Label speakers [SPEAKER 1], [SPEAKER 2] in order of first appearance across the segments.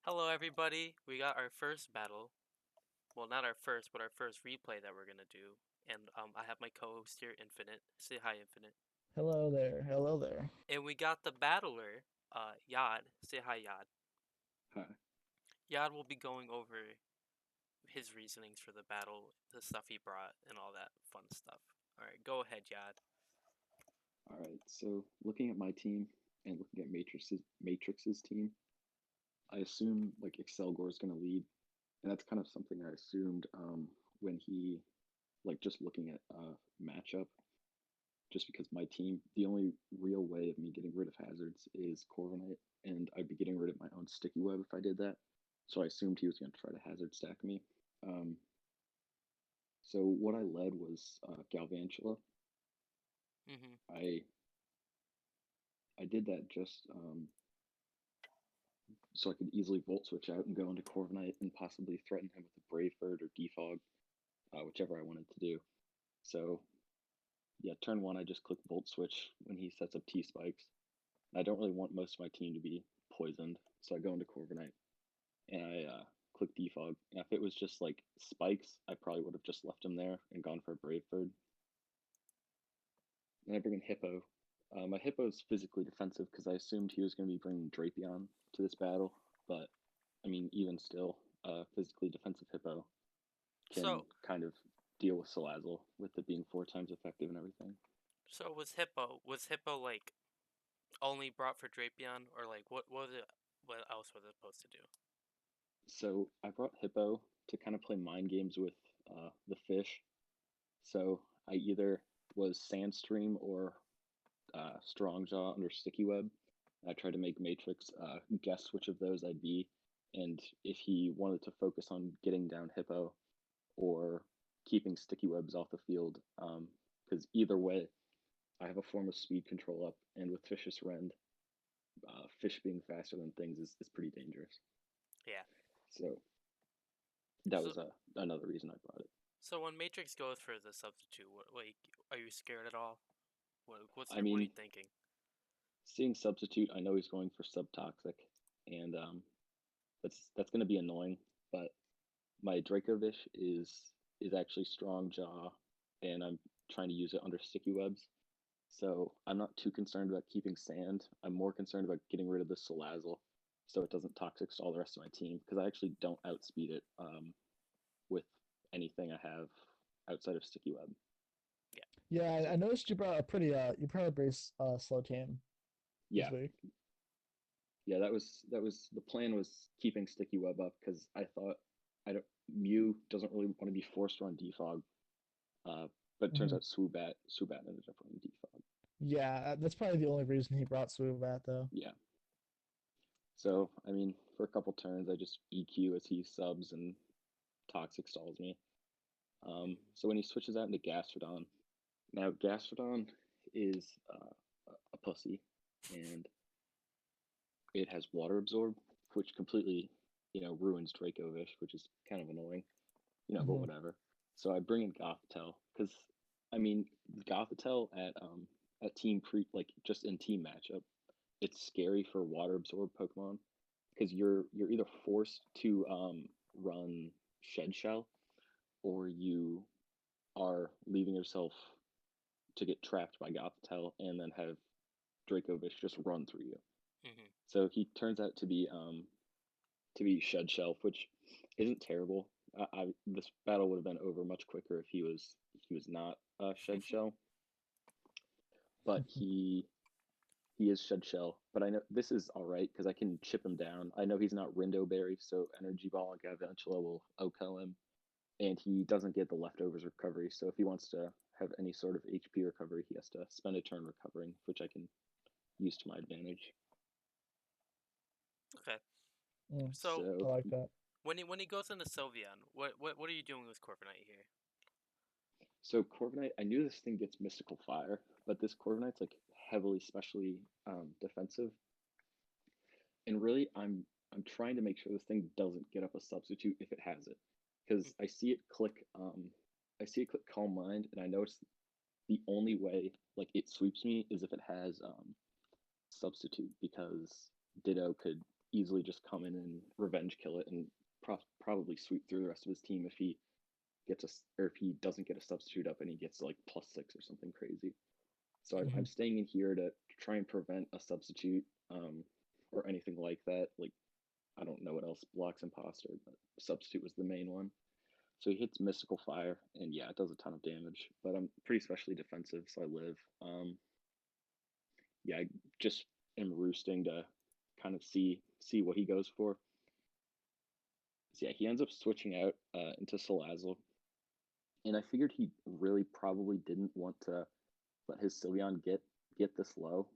[SPEAKER 1] Hello, everybody. We got our first battle. Well, not our first, but our first replay that we're gonna do. And I have my co-host here, Infinite. Say hi, Infinite.
[SPEAKER 2] Hello there. Hello there.
[SPEAKER 1] And we got the battler, Yod. Say hi, Yod.
[SPEAKER 3] Hi.
[SPEAKER 1] Yod will be going over his reasonings for the battle, the stuff he brought, and all that fun stuff. All right, go ahead, Yod.
[SPEAKER 3] All right. So looking at my team and looking at Matrix's team, I assume like Excelgor is going to lead, and that's kind of something I assumed when he like just looking at matchup. Just because my team, the only real way of me getting rid of hazards is Corviknight, and I'd be getting rid of my own sticky web if I did that. So I assumed he was going to try to hazard stack me. Um, so what I led was Galvantula.
[SPEAKER 1] Mm-hmm.
[SPEAKER 3] I did that just so I could easily Volt Switch out and go into Corviknight and possibly threaten him with a Brave Bird or Defog, whichever I wanted to do. So, yeah, turn one, I just click Volt Switch when he sets up T-Spikes. I don't really want most of my team to be poisoned, so I go into Corviknight and I click Defog. And if it was just like Spikes, I probably would have just left him there and gone for a Brave Bird. And I bring in Hippo. My Hippo is physically defensive because I assumed he was going to be bringing Drapion to this battle, but I mean, even still, physically defensive Hippo can
[SPEAKER 1] So,
[SPEAKER 3] kind of deal with Salazzle with it being 4 times effective and everything.
[SPEAKER 1] so was Hippo like only brought for Drapion, or like what was it? What else was it supposed to do?
[SPEAKER 3] So I brought Hippo to kind of play mind games with the fish. So I either was Sandstream or Strongjaw under Sticky Web. I tried to make Matrix guess which of those I'd be, and if he wanted to focus on getting down Hippo or keeping Sticky Webs off the field, because either way, I have a form of speed control up, and with Fish's Rend, fish being faster than things is pretty dangerous.
[SPEAKER 1] Yeah.
[SPEAKER 3] So that
[SPEAKER 1] So,
[SPEAKER 3] was another reason I brought it.
[SPEAKER 1] so when Matrix goes for the substitute, like, are you scared at all?
[SPEAKER 3] I
[SPEAKER 1] What are
[SPEAKER 3] mean,
[SPEAKER 1] you thinking?
[SPEAKER 3] seeing substitute, I know he's going for subtoxic, and that's going to be annoying. But my Dracovish is actually strong jaw, and I'm trying to use it under sticky webs. So I'm not too concerned about keeping sand. I'm more concerned about getting rid of the Salazzle so it doesn't toxic to all the rest of my team because I actually don't outspeed it with anything I have outside of sticky web.
[SPEAKER 1] Yeah.
[SPEAKER 2] Yeah,
[SPEAKER 3] So
[SPEAKER 2] I noticed you brought a you brought a pretty slow team this
[SPEAKER 3] yeah,
[SPEAKER 2] week.
[SPEAKER 3] yeah, that was the plan was keeping sticky web up because I thought I don't Mew doesn't really want to be forced on defog, uh, but it turns
[SPEAKER 2] Hmm.
[SPEAKER 3] out Swoobat ended up running defog.
[SPEAKER 2] Yeah, that's probably the only reason he brought Swoobat though.
[SPEAKER 3] Yeah, so I mean for a couple turns I just EQ as he subs and toxic stalls me.
[SPEAKER 1] Mm-hmm.
[SPEAKER 3] So when he switches out into Gastrodon, now Gastrodon is a pussy, and it has Water Absorb, which completely, ruins Dracovish, which is kind of annoying, but
[SPEAKER 2] Hmm.
[SPEAKER 3] whatever. So I bring in Gothitelle because, I mean, Gothitelle at team like just in team matchup, it's scary for Water Absorb Pokemon because you're either forced to run Shed Shell or you are leaving yourself to get trapped by Gothitelle and then have Dracovish just run through you.
[SPEAKER 1] Mm-hmm.
[SPEAKER 3] So he turns out to be Shed Shelf, which isn't terrible. This battle would have been over much quicker if he was not Shed Shell, but he is Shed Shell. But I know this is all right because I can chip him down. I know he's not Rindo Berry, so Energy Ball and Gavantula will OHKO him, and he doesn't get the leftovers recovery. So if he wants to have any sort of HP recovery, he has to spend a turn recovering, which I can use to my advantage.
[SPEAKER 1] Okay.
[SPEAKER 2] Mm,
[SPEAKER 1] So
[SPEAKER 2] I
[SPEAKER 3] So
[SPEAKER 2] like that.
[SPEAKER 1] when he goes into Sylveon, what are you doing with Corviknight here?
[SPEAKER 3] So Corviknight, I knew this thing gets Mystical Fire, but this Corviknight's like heavily specially defensive, and really I'm trying to make sure this thing doesn't get up a substitute if it has it, because I see it click Calm Mind, and I notice the only way like it sweeps me is if it has substitute because Ditto could easily just come in and revenge kill it and probably sweep through the rest of his team if he gets or if he doesn't get a substitute up and he gets like +6 or something crazy. So I'm staying in here to try and prevent a substitute or anything like that. Like I don't know what else blocks imposter, but substitute was the main one. So he hits mystical fire, and yeah, it does a ton of damage. But I'm pretty specially defensive, so I live. Yeah, I just am roosting to kind of see what he goes for. So yeah, he ends up switching out into Salazzle, and I figured he really probably didn't want to let his Sylveon get this low,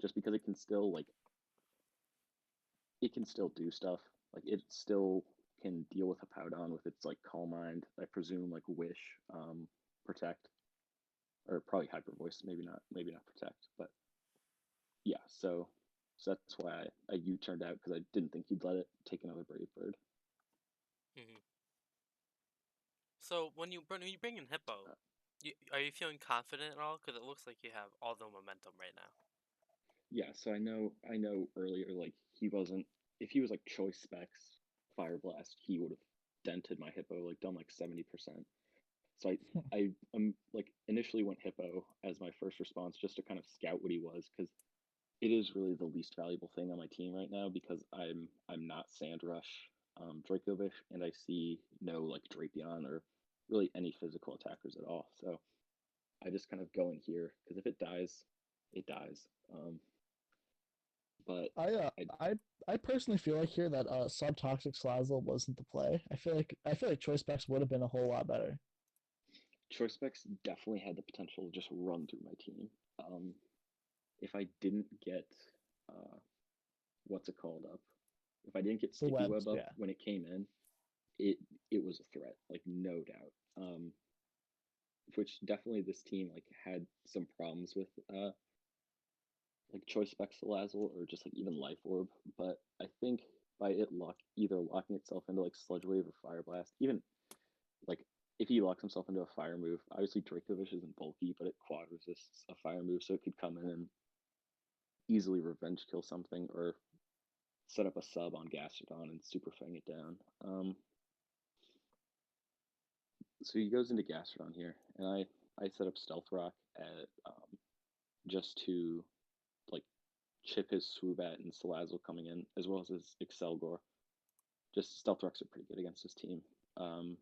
[SPEAKER 3] just because it can still do stuff. Like it still can deal with a Powdon with its like Calm Mind. I presume like Wish, Protect, or probably Hyper Voice. Maybe not Protect, but yeah. So that's why I U-turned out because I didn't think he'd let it take another Brave Bird.
[SPEAKER 1] Mm-hmm. So when you bring in Hippo, are you feeling confident at all? Because it looks like you have all the momentum right now.
[SPEAKER 3] Yeah, so I know earlier like he wasn't, if he was like choice specs Fire Blast, he would have dented my Hippo, like done like 70%. So I like initially went Hippo as my first response just to kind of scout what he was, because it is really the least valuable thing on my team right now because I'm not Sandrush, Dracovish, and I see no like Drapion or really any physical attackers at all. So I just kind of go in here because if it dies, it dies. But
[SPEAKER 2] I personally feel like here that Subtoxic Slazzle wasn't the play. I feel like Choice Specs would have been a whole lot better.
[SPEAKER 3] Choice Specs definitely had the potential to just run through my team. If I didn't get what's it called up, if I didn't get Sticky Web up when it came in, it was a threat, like no doubt. Which definitely this team like had some problems with like Choice Specs Salazzle or just like even Life Orb, but I think by it either locking itself into like Sludge Wave or Fire Blast, even like if he locks himself into a fire move, obviously Dracovish isn't bulky, but it quad resists a fire move, so it could come in and easily revenge kill something or set up a sub on Gastrodon and super fang it down. So he goes into Gastrodon here, and I set up Stealth Rock at just to like chip his Swoobat and Salazzle coming in, as well as his Excelgor. Just Stealth Rocks are pretty good against his team. So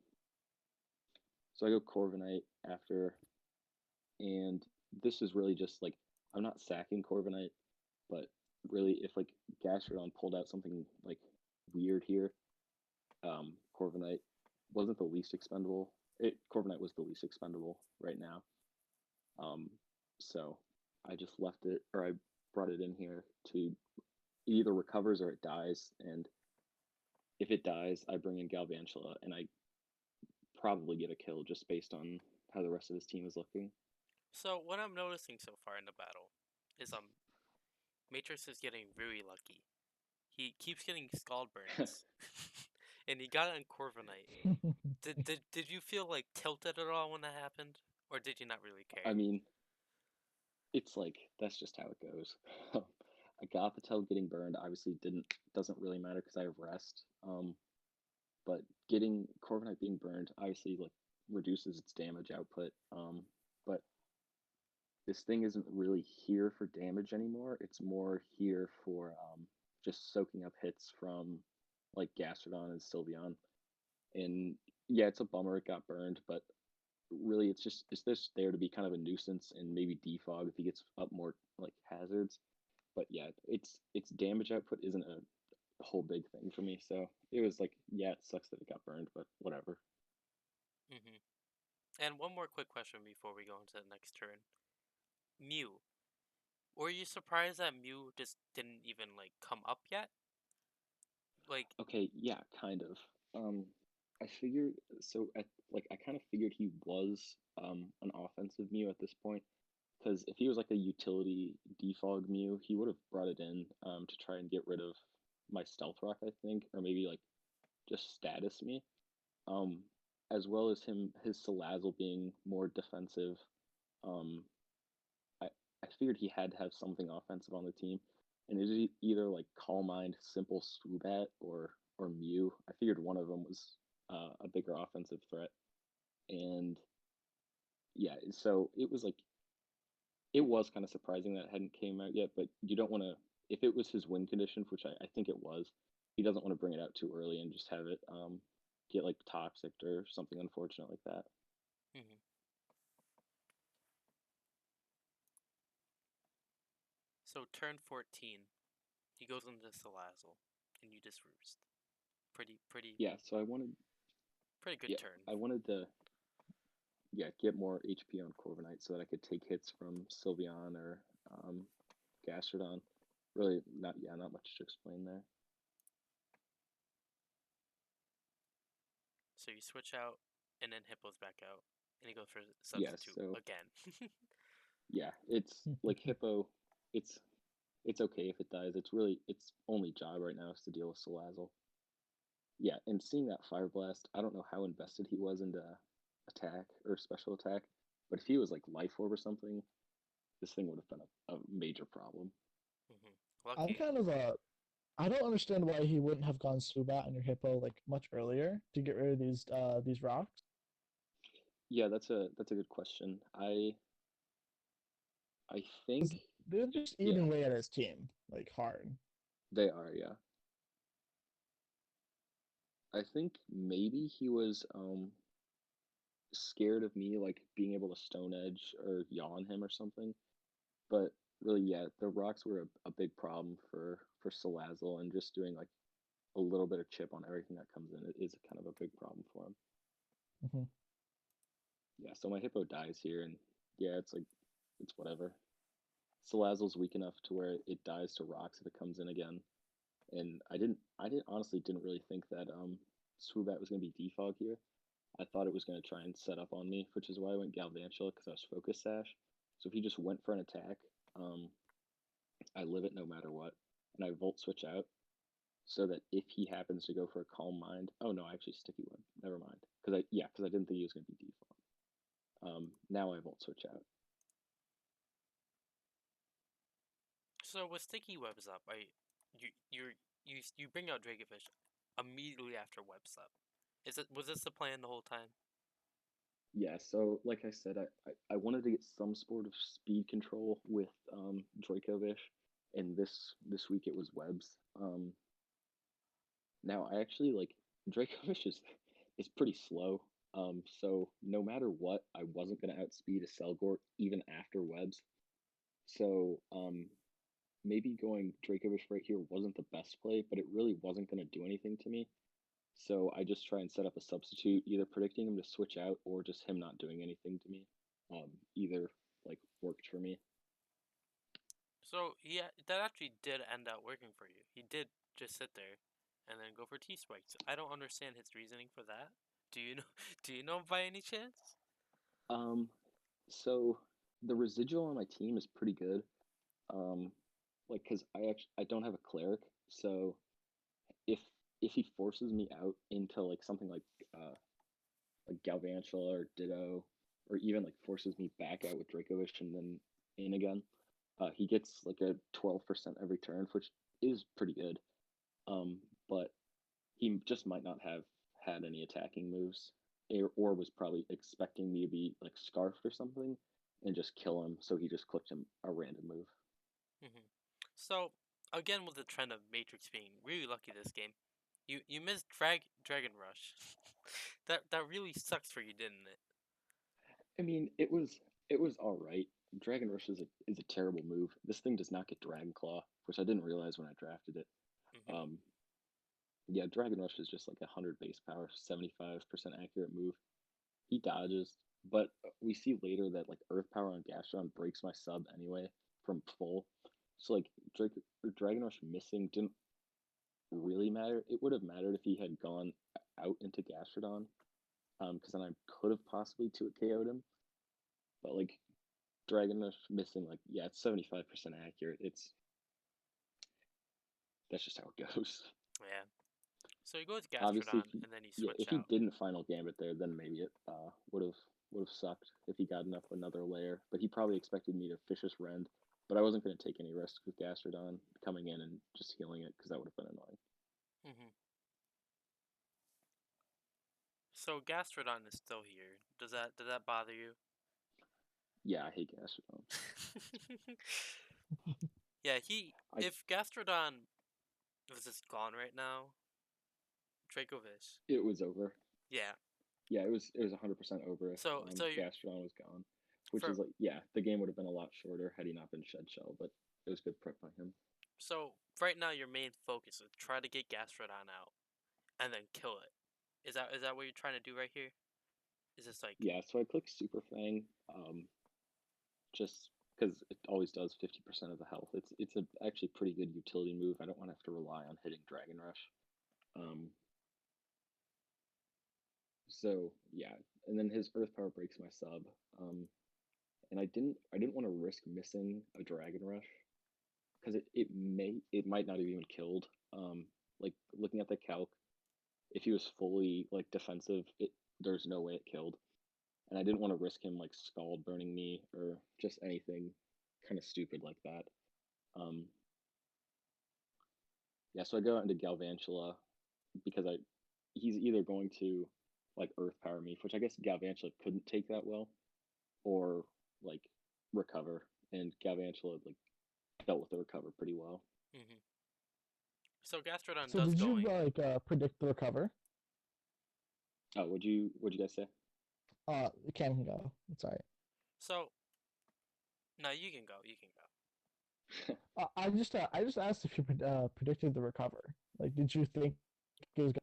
[SPEAKER 3] I go Corviknight after, and this is really just like, I'm not sacking Corviknight, but really if like Gastrodon pulled out something like weird here, Corviknight wasn't the least expendable. Corviknight was the least expendable right now. So I just left it, or I brought it in here to, it either recovers or it dies, and if it dies, I bring in Galvantula, and I probably get a kill just based on how the rest of his team is looking.
[SPEAKER 1] So what I'm noticing so far in the battle is Matrix is getting really lucky. He keeps getting Scald Burns. And he got it on Corviknight. Did you feel like tilted at all when that happened? Or did you not really care?
[SPEAKER 3] I mean, it's like, that's just how it goes. Agathotell getting burned obviously doesn't really matter because I have rest. But getting Corviknight being burned obviously like reduces its damage output. But this thing isn't really here for damage anymore. It's more here for just soaking up hits from like Gastrodon and Sylveon. And yeah, it's a bummer it got burned, but really it's just there to be kind of a nuisance and maybe defog if he gets up more like hazards. But yeah, its damage output isn't a whole big thing for me. So it was like, yeah, it sucks that it got burned, but whatever.
[SPEAKER 1] Mm-hmm. And one more quick question before we go into the next turn. Mew. Were you surprised that Mew just didn't even like come up yet? Like,
[SPEAKER 3] okay, yeah, kind of. I figured, so I kind of figured he was an offensive Mew at this point, because if he was like a utility defog Mew, he would have brought it in to try and get rid of my Stealth Rock, I think, or maybe like just status me, um, as well as his Salazzle being more defensive. I I figured he had to have something offensive on the team, and it is either like Calm Mind, Simple Swoobat, or Mew. I figured one of them was a bigger offensive threat, and yeah, so it was kind of surprising that it hadn't came out yet. But you don't want to, if it was his win condition, which I think it was, he doesn't want to bring it out too early and just have it get like toxic or something unfortunate like that.
[SPEAKER 1] Mm-hmm. So turn 14, he goes into Salazzle, and you just roost. Pretty
[SPEAKER 3] Yeah, so
[SPEAKER 1] pretty good turn.
[SPEAKER 3] I wanted to get more HP on Corviknight so that I could take hits from Sylveon or Gastrodon. Really, not much to explain there.
[SPEAKER 1] So you switch out, and then Hippo's back out, and you go for
[SPEAKER 3] Yeah,
[SPEAKER 1] substitute
[SPEAKER 3] so
[SPEAKER 1] again.
[SPEAKER 3] yeah, it's like Hippo. It's okay if it dies. Its only job right now is to deal with Salazzle. Yeah, and seeing that Fire Blast, I don't know how invested he was into attack or special attack, but if he was like Life Orb or something, this thing would have been a major problem.
[SPEAKER 1] Mm-hmm.
[SPEAKER 2] I'm
[SPEAKER 1] Lucky.
[SPEAKER 2] kind of I don't understand why he wouldn't have gone Swoobat on your Hippo like much earlier to get rid of these rocks.
[SPEAKER 3] Yeah, that's a good question. I think
[SPEAKER 2] They're just
[SPEAKER 3] yeah,
[SPEAKER 2] eating away at his team like hard.
[SPEAKER 3] they are, yeah. I think maybe he was scared of me like being able to Stone Edge or yawn him or something. But really, yeah, the rocks were a big problem for Salazzle, and just doing like a little bit of chip on everything that comes in is kind of a big problem for him.
[SPEAKER 2] Mm-hmm.
[SPEAKER 3] Yeah, so my Hippo dies here, and yeah, it's whatever. Salazzle's weak enough to where it dies to rocks if it comes in again, and I didn't honestly didn't really think that Swoobat was gonna be defog here. I thought it was gonna try and set up on me, which is why I went Galvantula because I was Focus Sash. So if he just went for an attack, I live it no matter what, and I Volt Switch out so that if he happens to go for a Calm Mind, oh no, actually Sticky Web, never mind, because I didn't think he was gonna be defog. Now I Volt Switch out.
[SPEAKER 1] So with sticky webs up, you bring out Dracovish immediately after webs up. Was this the plan the whole time?
[SPEAKER 3] Yeah, so like I said, I wanted to get some sort of speed control with Dracovish, and this week it was Webs. Now I actually like Dracovish is pretty slow. So no matter what, I wasn't gonna outspeed a Selgort even after Webs. So maybe going Dracovish right here wasn't the best play, but it really wasn't gonna do anything to me. So I just try and set up a substitute, either predicting him to switch out or just him not doing anything to me. Either like worked for me.
[SPEAKER 1] So yeah, that actually did end up working for you. He did just sit there, and then go for T spikes. I don't understand his reasoning for that. Do you know? Do you know by any chance?
[SPEAKER 3] Um, so the residual on my team is pretty good. Um, like because I don't have a cleric, so if he forces me out into like something like Galvantula or Ditto, or even like forces me back out with Dracovish and then in again, he gets like a 12% every turn, which is pretty good. But he just might not have had any attacking moves, or was probably expecting me to be like scarfed or something and just kill him. So he just clicked him a random move.
[SPEAKER 1] Mm-hmm. So again, with the trend of Matrix being really lucky this game, you missed Dragon Rush. that really sucks for you, didn't it?
[SPEAKER 3] I mean, it was all right. Dragon Rush is a terrible move. This thing does not get Dragon Claw, which I didn't realize when I drafted it.
[SPEAKER 1] Mm-hmm.
[SPEAKER 3] Yeah, Dragon Rush is just like 100 base power, 75% accurate move. He dodges, but we see later that like Earth Power on Gastron breaks my sub anyway from full. So like Dragon Rush missing didn't really matter. It would have mattered if he had gone out into Gastrodon, because then I could have possibly 2 KO'd him. But like Dragon Rush missing, like yeah, it's 75% accurate. That's just how it goes.
[SPEAKER 1] Yeah. So you go with
[SPEAKER 3] Obviously,
[SPEAKER 1] Gastrodon, and then you
[SPEAKER 3] if
[SPEAKER 1] switch
[SPEAKER 3] he
[SPEAKER 1] out.
[SPEAKER 3] didn't final gambit there, then maybe it would have sucked if he got enough another layer. But he probably expected me to Vicious Rend But I wasn't going to take any risks with Gastrodon coming in and just healing it because that would have been annoying.
[SPEAKER 1] Mm-hmm. So Gastrodon is still here. Does that bother you?
[SPEAKER 3] Yeah, I hate Gastrodon.
[SPEAKER 1] Yeah,
[SPEAKER 3] I
[SPEAKER 1] if Gastrodon was just gone right now, Dracovish.
[SPEAKER 3] It was over.
[SPEAKER 1] Yeah.
[SPEAKER 3] Yeah, it was 100% over if
[SPEAKER 1] So
[SPEAKER 3] Gastrodon was gone. Which
[SPEAKER 1] for
[SPEAKER 3] is like, yeah, the game would have been a lot shorter had he not been Shed Shell, but it was good prep by him.
[SPEAKER 1] so right now your main focus is try to get Gastrodon out and then kill it. Is that what you're trying to do right here? Is this like
[SPEAKER 3] Yeah, so I clicked Super Fang, just because it always does 50% of the health. It's actually pretty good utility move. I don't want to have to rely on hitting Dragon Rush. Um, so yeah, and then his Earth Power breaks my sub. And I didn't want to risk missing a Dragon Rush because it might not have even killed. Like looking at the calc, if he was fully like defensive, there's no way it killed. And I didn't want to risk him like scald burning me or just anything kind of stupid like that. Um, yeah, so I go into Galvantula because he's either going to like Earth Power me, which I guess Galvantula couldn't take that well, or like recover, and Galvantula like dealt with the recover pretty well.
[SPEAKER 1] mm-hmm. So Gastrodon
[SPEAKER 2] So
[SPEAKER 1] does
[SPEAKER 2] did you
[SPEAKER 1] going.
[SPEAKER 2] predict the recover?
[SPEAKER 3] Oh, what'd you guys say?
[SPEAKER 2] Cam can go. It's alright.
[SPEAKER 1] So no, you can go. You can go.
[SPEAKER 2] I just asked if you predicted the recover. Like, did you think it was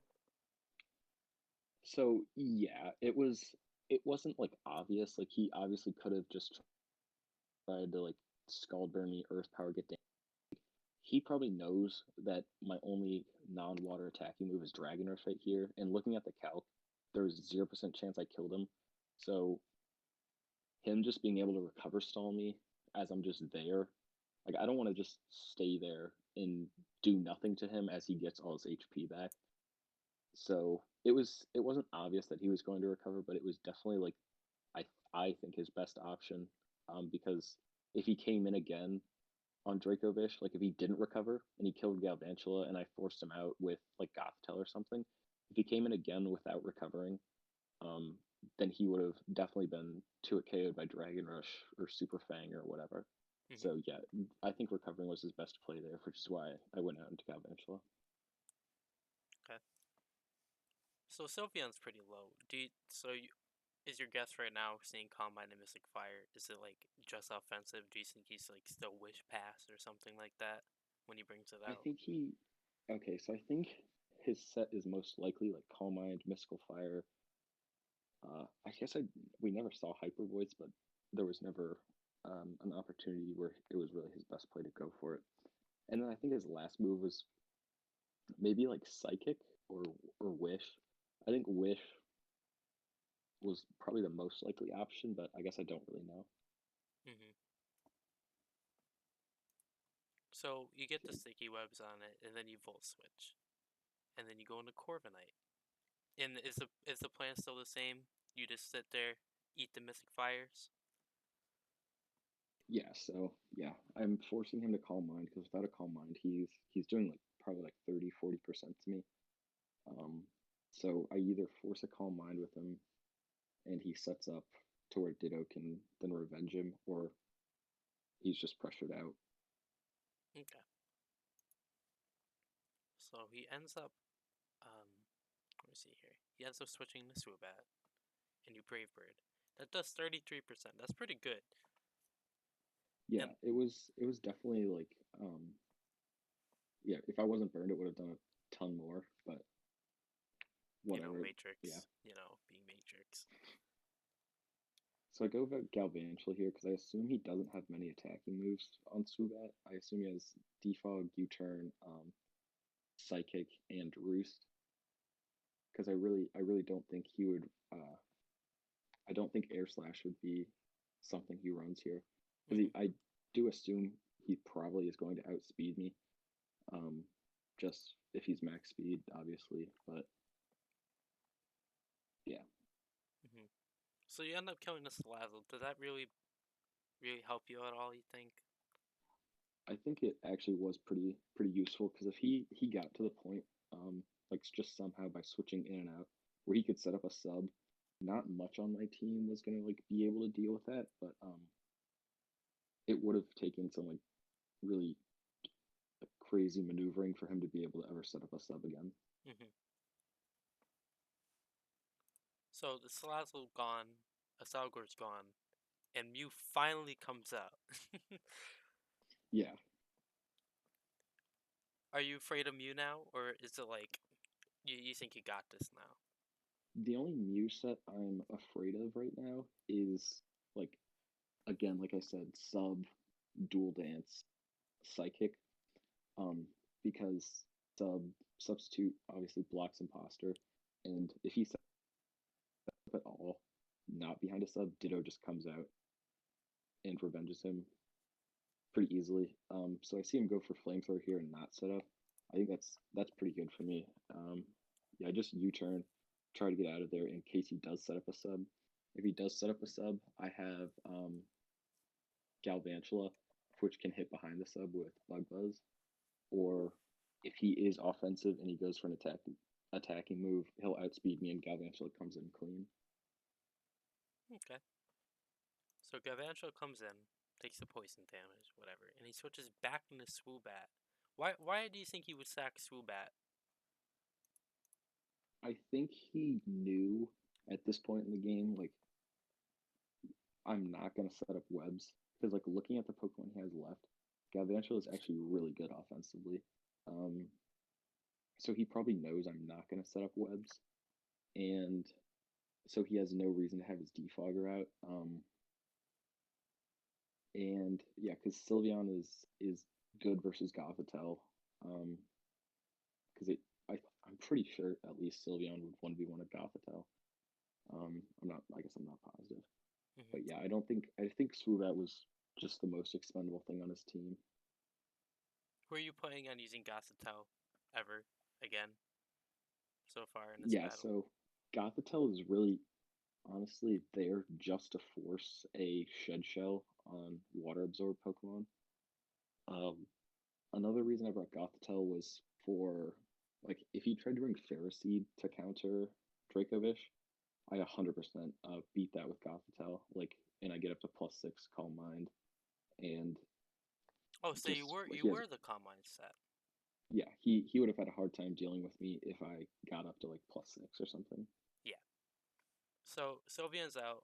[SPEAKER 3] So yeah, it wasn't like obvious. Like he obviously could have just tried to like scald burn me, earth power, get down. He probably knows that my only non-water attacking move is Dragon Rush right here. And looking at the calc, there's 0% chance I killed him. So him just being able to recover stall me as I'm just there, like I don't want to just stay there and do nothing to him as he gets all his HP back. So it wasn't obvious that he was going to recover, but it was definitely like I think his best option, because if he came in again on Dracovish, like if he didn't recover and he killed Galvantula and I forced him out with like Gothtel or something, if he came in again without recovering, um, then he would have definitely been to it KO'd by Dragon Rush or Super Fang or whatever.
[SPEAKER 1] Mm-hmm.
[SPEAKER 3] So yeah, I think recovering was his best play there, which is why I went out into Galvantula.
[SPEAKER 1] Okay. So Sylveon's pretty low. Is your guess right now seeing Combine and Mystic Fire? Is it like just offensive? Do you think he's like still Wish Pass or something like that when he brings it
[SPEAKER 3] I
[SPEAKER 1] out?
[SPEAKER 3] think he Okay, so I think his set is most likely like Calm Mind, Mystical Fire. I guess we never saw Hyper Voice, but there was never an opportunity where it was really his best play to go for it. And then I think his last move was maybe like Psychic or Wish. I think Wish was probably the most likely option, but I guess I don't really know.
[SPEAKER 1] Mm-hmm. So you get the
[SPEAKER 3] So,
[SPEAKER 1] sticky webs on it, and then you Volt Switch, and then you go into Corviknight. And is the plan still the same? You just sit there, eat the Mystic Fires.
[SPEAKER 3] yeah, I'm forcing him to Calm Mind because without a Calm Mind, he's doing like probably like 30-40% to me. Um, so I either force a Calm Mind with him and he sets up to where Ditto can then revenge him, or he's just pressured out.
[SPEAKER 1] Okay. So he ends up let me see here. He ends up switching to Swoobat, and you Brave Bird. That does 33%. That's pretty good.
[SPEAKER 3] Yeah,
[SPEAKER 1] And
[SPEAKER 3] it was definitely like yeah, if I wasn't burned, it would have done a ton more, but whatever. Yeah.
[SPEAKER 1] Matrix. Being Matrix.
[SPEAKER 3] So I go with Galvantula here because I assume he doesn't have many attacking moves on Swoobat. I assume he has Defog, U-turn, Psychic, and Roost. Because I really don't think he would. I don't think Air Slash would be something he runs here. Because
[SPEAKER 1] Mm-hmm.
[SPEAKER 3] I do assume he probably is going to outspeed me. Um, just if he's max speed, obviously. But yeah,
[SPEAKER 1] Mm-hmm. So you end up killing the Salazzle. Does that really, really help you at all? You think?
[SPEAKER 3] I think it actually was pretty useful because if he got to the point, like just somehow by switching in and out, where he could set up a sub, not much on my team was gonna like be able to deal with that, but it would have taken some like really like, crazy maneuvering for him to be able to ever set up a sub again.
[SPEAKER 1] Hmm. So the Salazzle gone, Asalgor's gone, and Mew finally comes out.
[SPEAKER 3] Yeah,
[SPEAKER 1] Are you afraid of Mew now, or is it like you think you got this now?
[SPEAKER 3] the only Mew set I'm afraid of right now is like again, like I said, sub, dual dance, psychic. Um, because sub substitute obviously blocks imposter, and if he sets up at all, not behind a sub, Ditto just comes out and revenges him pretty easily. So I see him go for flamethrower here and not set up. I think that's pretty good for me. Yeah, just U-turn, try to get out of there in case he does set up a sub. If he does set up a sub, I have Galvantula, which can hit behind the sub with Bug Buzz. Or if he is offensive and he goes for an attacking move, he'll outspeed me and Galvantula comes in clean.
[SPEAKER 1] Okay. So Garvancho comes in, takes the poison damage, whatever, and he switches back into Swoobat. Why do you think he would sack Swoobat?
[SPEAKER 3] I think he knew at this point in the game, like, I'm not going to set up webs. Because, like, looking at the Pokemon he has left, Galvantula is actually really good offensively. Um, so he probably knows I'm not going to set up webs. And so he has no reason to have his defogger out. And yeah, because Sylveon is good versus Gothitelle. Because I'm pretty sure at least Sylveon would 1v1 a Gothitelle. I'm not. I guess I'm not positive. But
[SPEAKER 1] Hmm.
[SPEAKER 3] yeah, I think Swoobat was just the most expendable thing on his team.
[SPEAKER 1] Who are you planning on using Gothitelle ever again so far in this
[SPEAKER 3] Yeah,
[SPEAKER 1] battle?
[SPEAKER 3] so Gothitelle is really honestly there just to force a Shed Shell on Water Absorb Pokemon. Um, Another reason I brought Gothitelle was for like if he tried to bring Ferroseed to counter Dracovish, I 100% beat that with Gothitelle. Like, and I get up to +6 Calm Mind, and
[SPEAKER 1] Oh, so you
[SPEAKER 3] just
[SPEAKER 1] were
[SPEAKER 3] like
[SPEAKER 1] you were the Calm Mind set.
[SPEAKER 3] yeah, he would have had a hard time dealing with me if I got up to like +6 or something.
[SPEAKER 1] Yeah. So Sylveon's out.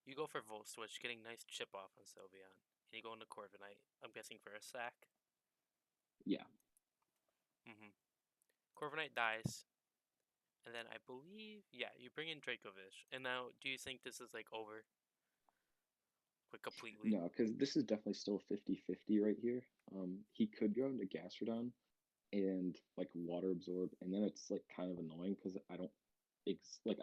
[SPEAKER 1] You go for Volt Switch, getting nice chip off on Sylveon. And you go into Corviknight, I'm guessing for a sack.
[SPEAKER 3] Yeah,
[SPEAKER 1] Mm-hmm. Corviknight dies. And then I believe, yeah, you bring in Dracovish. And now, do you think this is like over? Like completely?
[SPEAKER 3] no, because this is definitely still 50-50 right here. He could go into Gastrodon and like Water Absorb, and then it's like kind of annoying because I don't like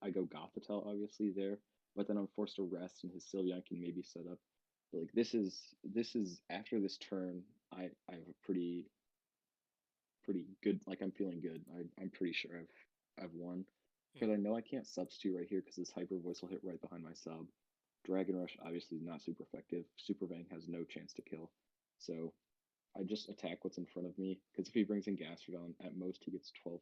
[SPEAKER 3] I go Gothitelle obviously there, but then I'm forced to rest, and his Sylveon can maybe set up. But, like this is after this turn, I have a pretty good. Like I'm feeling good. I'm pretty sure I've won because I
[SPEAKER 1] Mm-hmm.
[SPEAKER 3] know I can't substitute right here because this Hyper Voice will hit right behind my sub. Dragon Rush obviously not super effective. Super Fang has no chance to kill, so I just attack what's in front of me because if he brings in Gastrodon, at most he gets 12%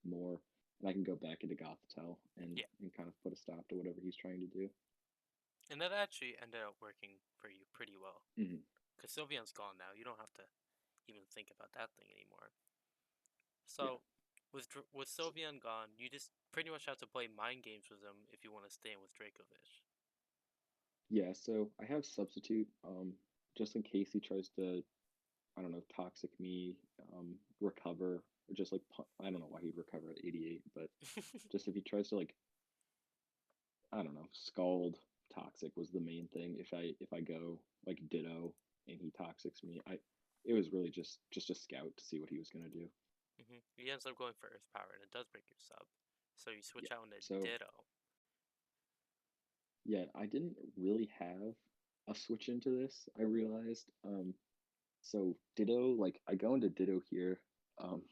[SPEAKER 3] more, and I can go back into Gothitelle
[SPEAKER 1] Yeah.
[SPEAKER 3] and kind of put a stop to whatever he's trying to do.
[SPEAKER 1] And that actually ended up working for you pretty well.
[SPEAKER 3] Mm-hmm.
[SPEAKER 1] Because Sylveon's gone now. You don't have to even think about that thing anymore.
[SPEAKER 3] Yeah,
[SPEAKER 1] So, with Sylveon gone, you just pretty much have to play mind games with him if you want to stay in with Dracovish.
[SPEAKER 3] yeah. So I have substitute, just in case he tries to, I don't know, toxic me, recover, or just like I don't know why he'd recover at 88, but just if he tries to like, I don't know, scald toxic was the main thing. If I go like Ditto and he toxics me, I it was really just a scout to see what he was gonna do.
[SPEAKER 1] He ends up going for Earth Power, and it does break your sub. So you
[SPEAKER 3] Yeah.
[SPEAKER 1] switch out into
[SPEAKER 3] So
[SPEAKER 1] Ditto.
[SPEAKER 3] yeah, I didn't really have a switch into this. I realized. So Ditto, like I go into Ditto here, um,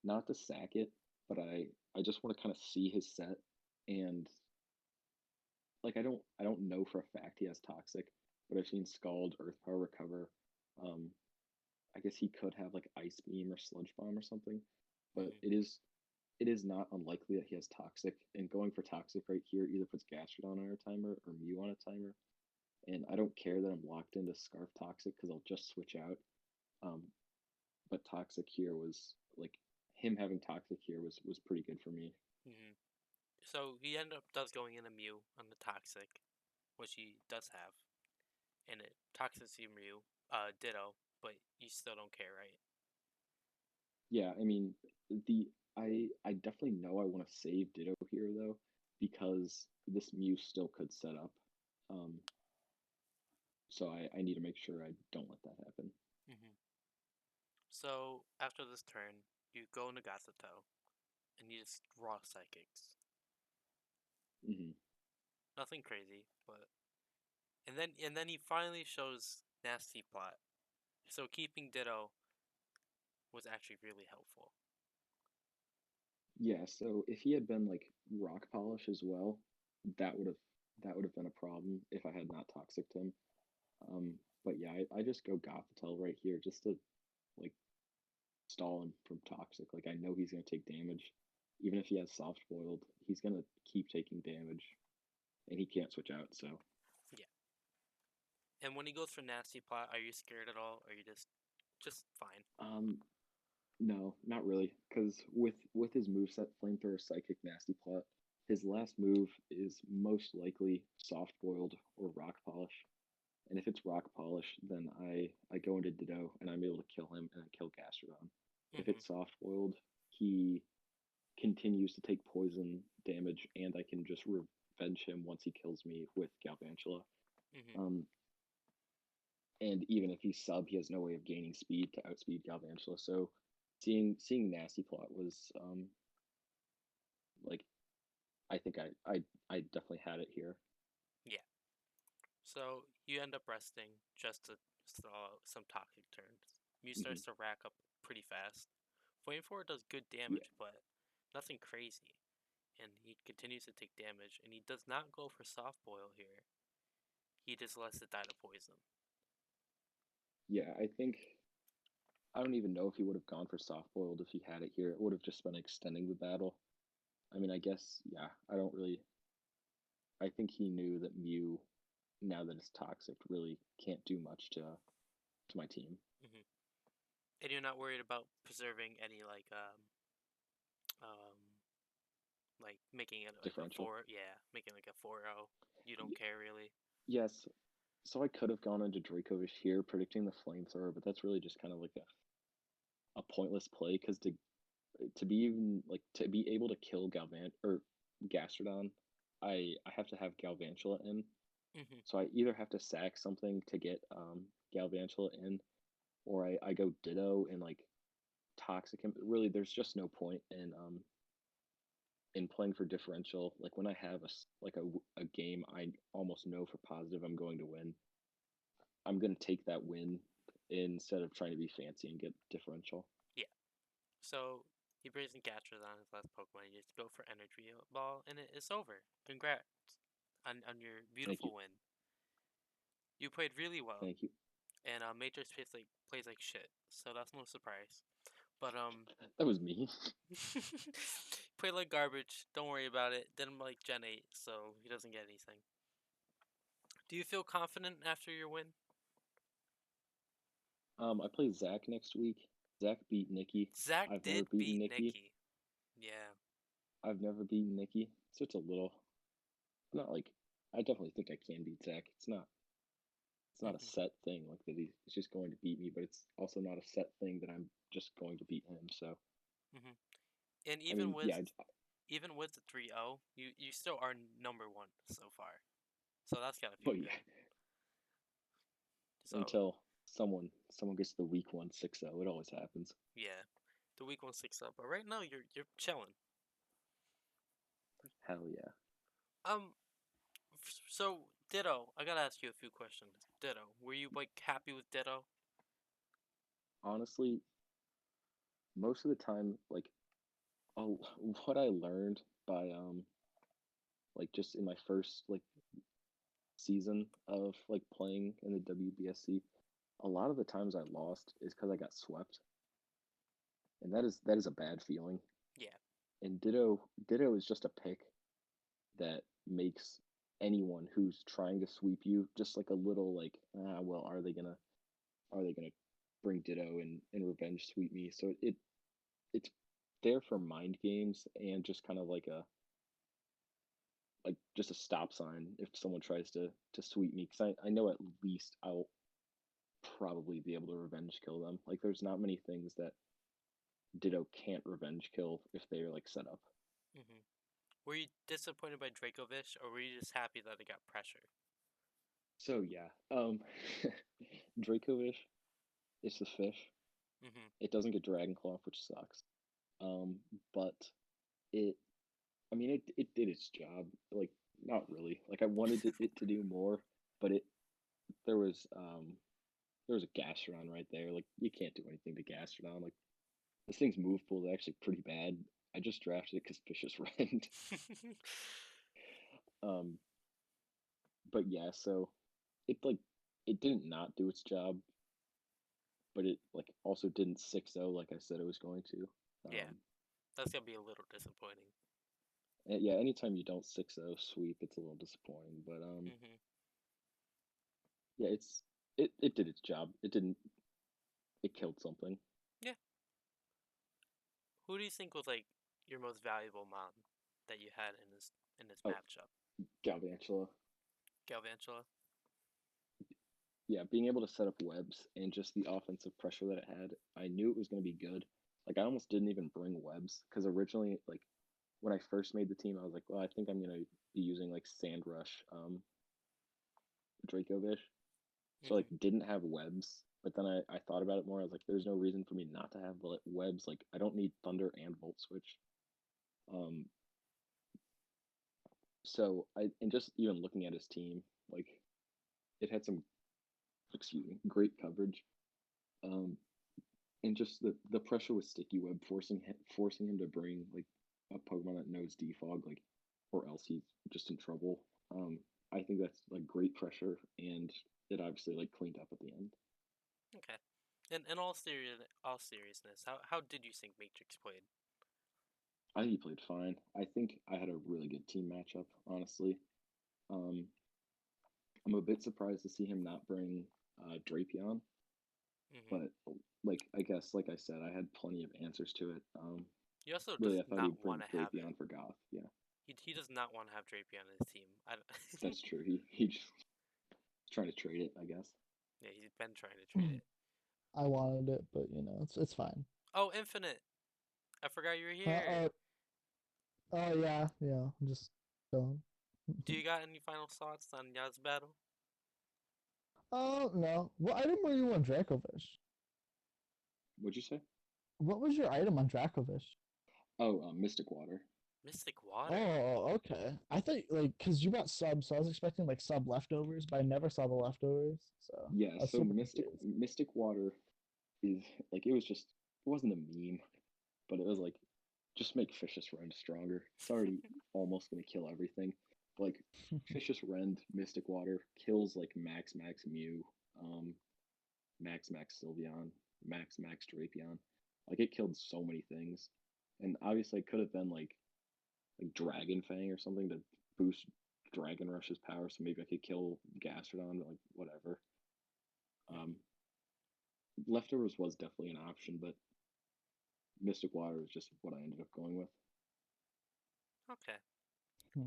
[SPEAKER 3] not to sack it, but I just want to kind of see his set, and like I don't know for a fact he has toxic, but I've seen Scald, Earth Power recover. Um, I guess he could have like Ice Beam or Sludge Bomb or something, but
[SPEAKER 1] Mhm.
[SPEAKER 3] it is not unlikely that he has Toxic. And going for Toxic right here either puts Gastrodon on a timer or Mew on a timer. And I don't care that I'm locked into Scarf Toxic because I'll just switch out. Um, but Toxic here was like him having Toxic here was pretty good for me.
[SPEAKER 1] Mhm. So he ended up does going in a Mew on the Toxic, which he does have, and it Toxicity Mew, Ditto, but you still don't care, right?
[SPEAKER 3] Yeah, I mean the I definitely know I want to save Ditto here though because this Mew still could set up. Um, so I need to make sure I don't let that happen.
[SPEAKER 1] Mhm. So after this turn, you go Nagasato, and you just raw Psychics.
[SPEAKER 3] Hmm.
[SPEAKER 1] Nothing crazy, but and then he finally shows Nasty Plot. So keeping Ditto was actually really helpful.
[SPEAKER 3] Yeah, so if he had been like Rock Polish as well, that would have that would have been a problem if I had not toxic him. But yeah, I just go Gothitelle right here just to like stall him from toxic. Like I know he's gonna take damage, even if he has soft boiled, he's gonna keep taking damage, and he can't switch out. So
[SPEAKER 1] Yeah. And when he goes for Nasty Plot, are you scared at all, or are you just fine?
[SPEAKER 3] um, no, not really, because with his moveset, Flamethrower, Psychic, Nasty Plot, his last move is most likely soft boiled or rock polish. And if it's rock polish, then I go into Ditto and I'm able to kill him and I kill Gastrodon. If
[SPEAKER 1] Mhm.
[SPEAKER 3] it's soft boiled, he continues to take poison damage and I can just revenge him once he kills me with Galvantula.
[SPEAKER 1] Mhm.
[SPEAKER 3] Um, and even if he's sub, he has no way of gaining speed to outspeed Galvantula. So seeing Nasty Plot was like I think I definitely had it here.
[SPEAKER 1] Yeah. So you end up resting just to stall out some toxic turns. Mew
[SPEAKER 3] Hmm.
[SPEAKER 1] starts to rack up pretty fast. Flame 4 does good
[SPEAKER 3] Yeah,
[SPEAKER 1] damage, but nothing crazy. And he continues to take damage, and he does not go for soft boil here. He just lets it die to poison.
[SPEAKER 3] yeah. I don't even know if he would have gone for soft boiled if he had it here. It would have just been extending the battle. I mean, I guess, yeah, I don't really. I think he knew that Mew, now that it's toxic, really can't do much to my team.
[SPEAKER 1] Hmm. And you're not worried about preserving any um like making it like a
[SPEAKER 3] Differential.
[SPEAKER 1] four, yeah, making like a 4-0. You don't
[SPEAKER 3] Y-
[SPEAKER 1] care really.
[SPEAKER 3] yes, so I could have gone into Dracovish here, predicting the flamethrower, but that's really just kind of like a pointless play because to be even like to be able to kill Galvant or Gastrodon, I have to have Galvantula in.
[SPEAKER 1] Hmm.
[SPEAKER 3] So I either have to sack something to get Galvantula in, or I go Ditto and like toxic him. Really, there's just no point in playing for differential. Like when I have a game I almost know for positive I'm going to win, I'm gonna take that win instead of trying to be fancy and get differential.
[SPEAKER 1] Yeah. So he brings in Gastrodon on his last Pokemon. You just go for Energy Ball, and it's over. Congrats on your
[SPEAKER 3] Thank you,
[SPEAKER 1] beautiful win. You played really well,
[SPEAKER 3] thank you.
[SPEAKER 1] and Matrix plays like shit. So that's no surprise. But
[SPEAKER 3] That was me.
[SPEAKER 1] played like garbage. Don't worry about it. Didn't like Gen 8, so he doesn't get anything. Do you feel confident after your win?
[SPEAKER 3] I play Zach next week. Zach beat Nikki.
[SPEAKER 1] Zach
[SPEAKER 3] I've never
[SPEAKER 1] did
[SPEAKER 3] beaten
[SPEAKER 1] beat
[SPEAKER 3] Nikki.
[SPEAKER 1] Nikki. Yeah.
[SPEAKER 3] I've never beaten Nikki, so it's a little not like I definitely think I can beat Zach. It's not a
[SPEAKER 1] Hmm.
[SPEAKER 3] set thing like that he's just going to beat me, but it's also not a set thing that I'm just going to beat him. So
[SPEAKER 1] Hmm. And
[SPEAKER 3] I
[SPEAKER 1] even
[SPEAKER 3] mean,
[SPEAKER 1] with
[SPEAKER 3] yeah,
[SPEAKER 1] even with the 3-0, you still are number one so far. So that's gotta feel
[SPEAKER 3] but yeah,
[SPEAKER 1] good. So
[SPEAKER 3] until someone gets the week one 6-0, it always happens.
[SPEAKER 1] yeah, the week 1 6 up. But right now you're chilling.
[SPEAKER 3] Hell yeah.
[SPEAKER 1] Um. So Ditto, I gotta ask you a few questions. Ditto, were you like happy with Ditto?
[SPEAKER 3] Honestly, most of the time, like oh, what I learned by like just in my first like season of like playing in the WBSC, a lot of the times I lost is because I got swept, and that is a bad feeling.
[SPEAKER 1] Yeah.
[SPEAKER 3] And Ditto is just a pick that makes anyone who's trying to sweep you just like a little like, well, are they gonna bring Ditto and revenge sweep me? So it's there for mind games and just kind of like just a stop sign if someone tries to sweep me, because I know at least I'll probably be able to revenge kill them. Like there's not many things that Ditto can't revenge kill if they're like set up.
[SPEAKER 1] Hmm. Were you disappointed by Dracovish, or were you just happy that it got pressure?
[SPEAKER 3] So yeah, Dracovish, it's a fish.
[SPEAKER 1] Hmm.
[SPEAKER 3] It doesn't get Dragon Claw, which sucks. But it, I mean, it did its job. Like not really. Like I wanted it to do more, but there was um there was a Gastrodon right there. Like you can't do anything to Gastrodon. Like this thing's move pool is actually pretty bad. I just drafted it because Vicious Rend. um, but yeah, so it like it didn't not do its job, but it like also didn't 6-0 like I said it was going to.
[SPEAKER 1] Yeah,
[SPEAKER 3] Um,
[SPEAKER 1] that's gonna be a little disappointing.
[SPEAKER 3] and yeah, anytime you don't 6-0 sweep, it's a little disappointing. But
[SPEAKER 1] Hmm.
[SPEAKER 3] yeah, it did its job. It didn't. It killed something.
[SPEAKER 1] Yeah. Who do you think was like your most valuable mon that you had in this
[SPEAKER 3] Oh,
[SPEAKER 1] matchup?
[SPEAKER 3] Galvantula.
[SPEAKER 1] Galvantula.
[SPEAKER 3] Yeah, being able to set up webs and just the offensive pressure that it had, I knew it was going to be good. Like I almost didn't even bring webs because originally, like when I first made the team, I was like, well, I think I'm going to be using like Sand Rush, Dracovish. So like
[SPEAKER 1] Hmm.
[SPEAKER 3] didn't have webs, but then I thought about it more. I was like, there's no reason for me not to have webs. Like I don't need Thunder and Volt Switch. Um, so I and just even looking at his team, like it had some, excuse me, great coverage. Um, and just the pressure with Sticky Web forcing him to bring like a Pokemon that knows Defog, like, or else he's just in trouble. I think that's like great pressure, and it obviously like cleaned up at the end.
[SPEAKER 1] Okay. In all seriousness, how did you think Matrix played?
[SPEAKER 3] I think he played fine. I think I had a really good team matchup, honestly. Um, I'm a bit surprised to see him not bring Drapion,
[SPEAKER 1] Hmm.
[SPEAKER 3] but like I guess, like I said, I had plenty of answers to it.
[SPEAKER 1] He also
[SPEAKER 3] Really,
[SPEAKER 1] does
[SPEAKER 3] I thought
[SPEAKER 1] not
[SPEAKER 3] he'd bring
[SPEAKER 1] want to have it.
[SPEAKER 3] Drapion for Goth. Yeah,
[SPEAKER 1] He does not want to have Drapion on his team.
[SPEAKER 3] that's true. He just trying to trade it, I guess.
[SPEAKER 1] Yeah, he's been trying to trade it.
[SPEAKER 2] I wanted it, but it's fine.
[SPEAKER 1] Oh, Infinite! I forgot you were
[SPEAKER 2] Uh,
[SPEAKER 1] here.
[SPEAKER 2] uh, oh yeah, yeah. I'm just chilling.
[SPEAKER 1] Do you got any final thoughts on Yaz battle?
[SPEAKER 2] Oh no. What item were you on Dracovish?
[SPEAKER 3] What'd you say?
[SPEAKER 2] What was your item on Dracovish?
[SPEAKER 3] Oh, Mystic Water.
[SPEAKER 1] Mystic Water.
[SPEAKER 2] Oh, okay. I thought like because you got subs, so I was expecting like sub leftovers, but I never saw the leftovers, so
[SPEAKER 3] Yeah,
[SPEAKER 2] I was
[SPEAKER 3] so
[SPEAKER 2] super
[SPEAKER 3] Mystic
[SPEAKER 2] confused.
[SPEAKER 3] Mystic Water is like it wasn't a meme, but it was like just make Fishious Rend stronger. It's already almost gonna kill everything. Like Fishious Rend, Mystic Water kills like Max Mew, um, Max Sylveon, Max Drapion. Like it killed so many things, and obviously it could have been like Dragon Fang or something to boost Dragon Rush's power. So maybe I could kill Gastrodon, like whatever. Um, Leftovers was definitely an option, but Mystic Water is just what I ended up going with.
[SPEAKER 1] Okay.
[SPEAKER 2] Hmm.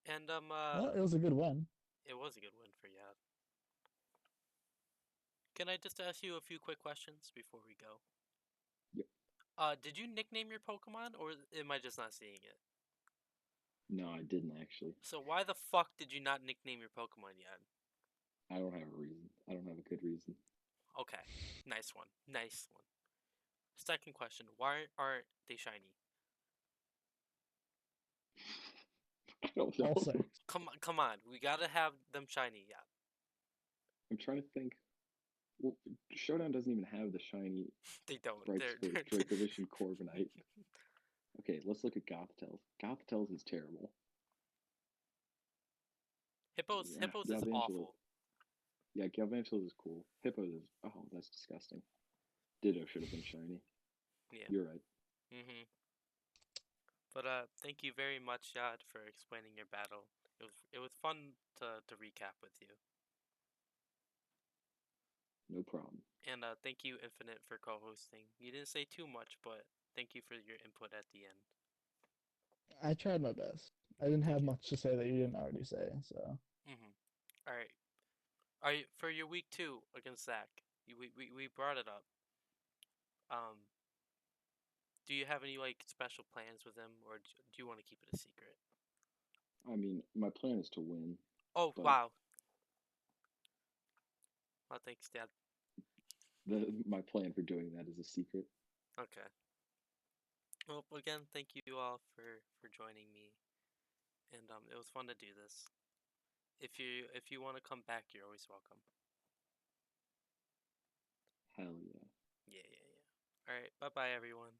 [SPEAKER 1] And
[SPEAKER 2] Well, it was a good win.
[SPEAKER 1] it was a good win for Yaz. Can I just ask you a few quick questions before we go?
[SPEAKER 3] Yep.
[SPEAKER 1] Did you nickname your Pokemon, or am I just not seeing it?
[SPEAKER 3] No, I didn't actually.
[SPEAKER 1] So why the fuck did you not nickname your Pokemon yet?
[SPEAKER 3] I don't have a reason. I don't have a good reason.
[SPEAKER 1] Okay, nice one, nice one. Second question: why aren't they shiny?
[SPEAKER 3] I don't know.
[SPEAKER 2] Also,
[SPEAKER 1] Come on, we gotta have them shiny. Yeah,
[SPEAKER 3] I'm trying to think. Well, Showdown doesn't even have the shiny
[SPEAKER 1] they don't.
[SPEAKER 3] Bright Sport,
[SPEAKER 1] They're
[SPEAKER 3] Dracovish, and Corviknight. Okay, let's look at Gothitels. Gothitels is terrible.
[SPEAKER 1] Hippos
[SPEAKER 3] Yeah,
[SPEAKER 1] is
[SPEAKER 3] Galvantula.
[SPEAKER 1] awful.
[SPEAKER 3] Yeah, Galvantula is cool. Hippos is that's disgusting. Ditto should have been shiny.
[SPEAKER 1] Yeah.
[SPEAKER 3] You're right.
[SPEAKER 1] But thank you very much, Yad, for explaining your battle. It was fun to recap with you.
[SPEAKER 3] No problem.
[SPEAKER 1] And thank you, Infinite, for co-hosting. You didn't say too much, but thank you for your input at the end.
[SPEAKER 2] I tried my best. I didn't have much to say that you didn't already say, so.
[SPEAKER 1] All right. Are you, for your week 2 against Zach? We brought it up. Do you have any like special plans with him, or do you want to keep it a secret?
[SPEAKER 3] I mean, my plan is to win.
[SPEAKER 1] Oh
[SPEAKER 3] but
[SPEAKER 1] wow! Well, thanks, Dad.
[SPEAKER 3] My plan for doing that is a secret.
[SPEAKER 1] Okay. Well, again, thank you all for joining me, and it was fun to do this. If you want to come back, you're always welcome.
[SPEAKER 3] Hell yeah.
[SPEAKER 1] Yeah. All right. Bye bye, everyone.